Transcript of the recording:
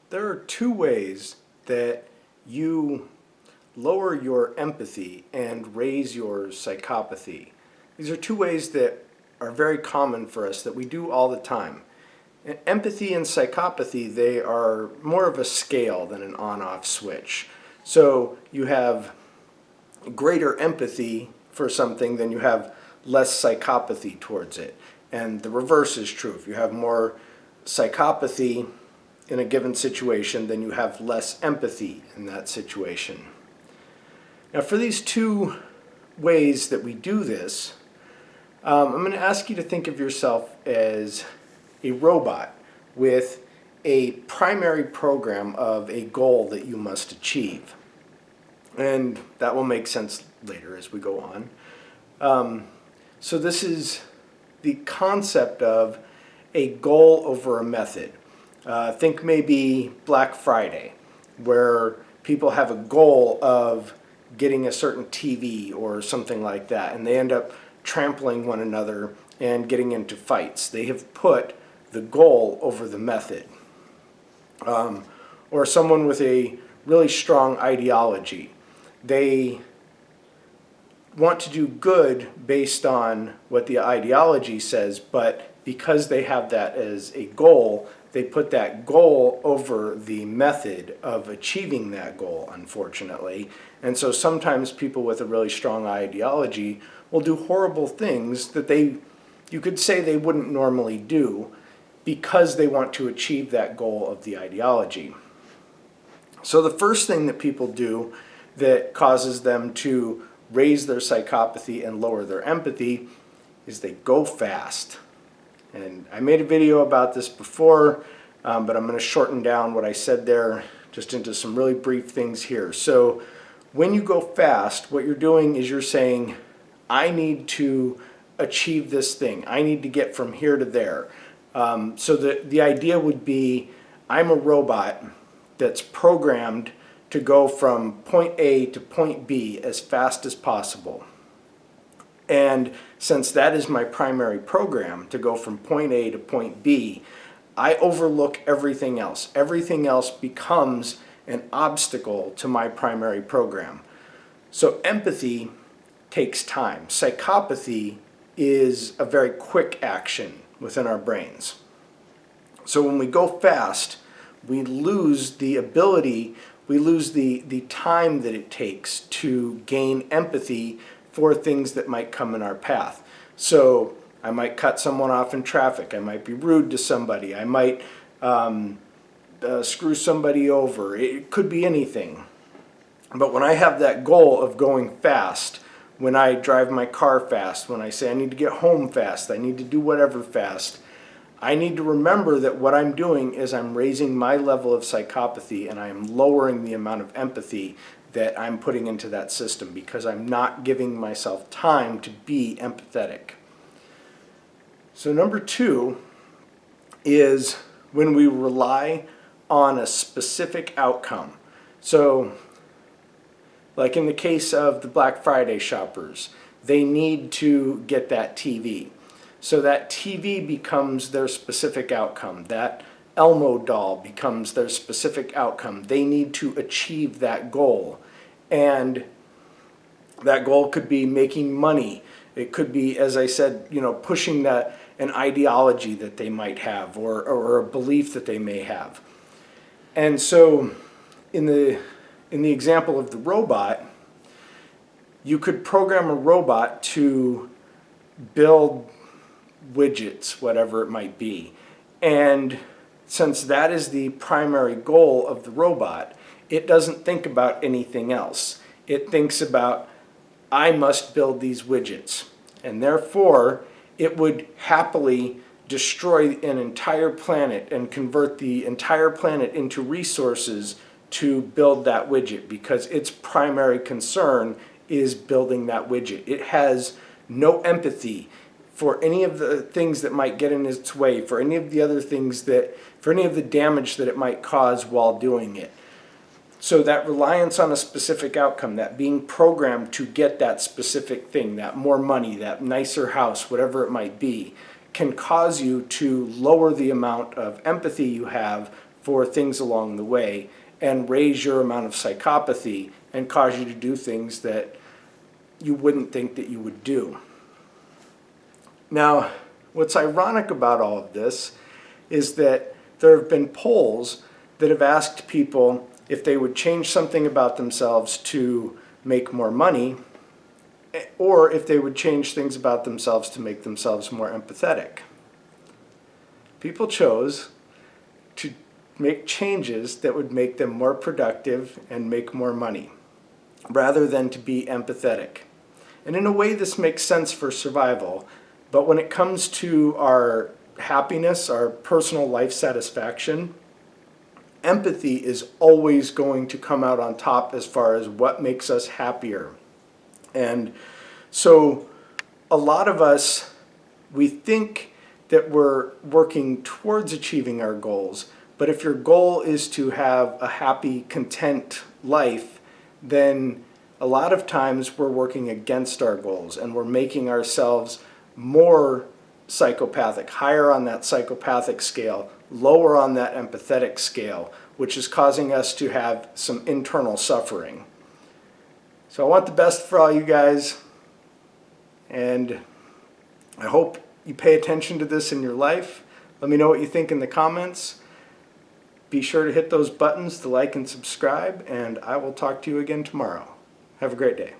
There are two ways that you lower your empathy and raise your psychopathy. These are two ways that are very common for us that we do all the time. Empathy and psychopathy, they are more of a scale than an on-off switch. So you have greater empathy for something, then you have less psychopathy towards it. And the reverse is true. If you have more psychopathy in a given situation, then you have less empathy in that situation. Now, for these two ways that we do this, I'm going to ask you to think of yourself as a robot with a primary program of a goal that you must achieve. And that will make sense later as we go on. So this is the concept of a goal over a method. Think maybe Black Friday, where people have a goal of getting a certain TV or something like that, and they end up trampling one another and getting into fights. They have put the goal over the method. Or someone with a really strong ideology. They want to do good based on what the ideology says, but because they have that as a goal, they put that goal over the method of achieving that goal, unfortunately. And so sometimes people with a really strong ideology will do horrible things that you could say they wouldn't normally do because they want to achieve that goal of the ideology. So the first thing that people do that causes them to raise their psychopathy and lower their empathy is they go fast. And I made a video about this before, but I'm going to shorten down what I said there just into some really brief things here. So when you go fast, what you're doing is you're saying, I need to achieve this thing. I need to get from here to there. So the idea would be, I'm a robot that's programmed to go from point A to point B as fast as possible. And since that is my primary program, to go from point A to point B, I overlook everything else. Everything else becomes an obstacle to my primary program. So empathy takes time. Psychopathy is a very quick action within our brains. So when we go fast, we lose the ability, we lose the time that it takes to gain empathy for things that might come in our path. So I might cut someone off in traffic. I might be rude to somebody. I might screw somebody over. It could be anything. But when I have that goal of going fast, when I drive my car fast, when I say I need to get home fast, I need to do whatever fast, I need to remember that what I'm doing is I'm raising my level of psychopathy and I am lowering the amount of empathy that I'm putting into that system because I'm not giving myself time to be empathetic. So number two is when we rely on a specific outcome. So like in the case of the Black Friday shoppers, they need to get that TV. So that TV becomes their specific outcome. That Elmo doll becomes their specific outcome. They need to achieve that goal. And that goal could be making money. It could be, as I said, pushing an ideology that they might have or a belief that they may have. And so in the example of the robot, you could program a robot to build widgets, whatever it might be. And since that is the primary goal of the robot, it doesn't think about anything else. It thinks about, I must build these widgets. And therefore, it would happily destroy an entire planet and convert the entire planet into resources to build that widget because its primary concern is building that widget. It has no empathy for any of the things that might get in its way, for any of the other things for any of the damage that it might cause while doing it. So that reliance on a specific outcome, that being programmed to get that specific thing, that more money, that nicer house, whatever it might be, can cause you to lower the amount of empathy you have for things along the way and raise your amount of psychopathy and cause you to do things that you wouldn't think that you would do. Now, what's ironic about all of this is that there have been polls that have asked people if they would change something about themselves to make more money, or if they would change things about themselves to make themselves more empathetic. People chose to make changes that would make them more productive and make more money, rather than to be empathetic. And in a way, this makes sense for survival, but when it comes to our happiness, our personal life satisfaction, empathy is always going to come out on top as far as what makes us happier. And so a lot of us, we think that we're working towards achieving our goals, but if your goal is to have a happy, content life, then a lot of times we're working against our goals and we're making ourselves more psychopathic, higher on that psychopathic scale, lower on that empathetic scale, which is causing us to have some internal suffering. So I want the best for all you guys, and I hope you pay attention to this in your life. Let me know what you think in the comments. Be sure to hit those buttons to like and subscribe, and I will talk to you again tomorrow. Have a great day.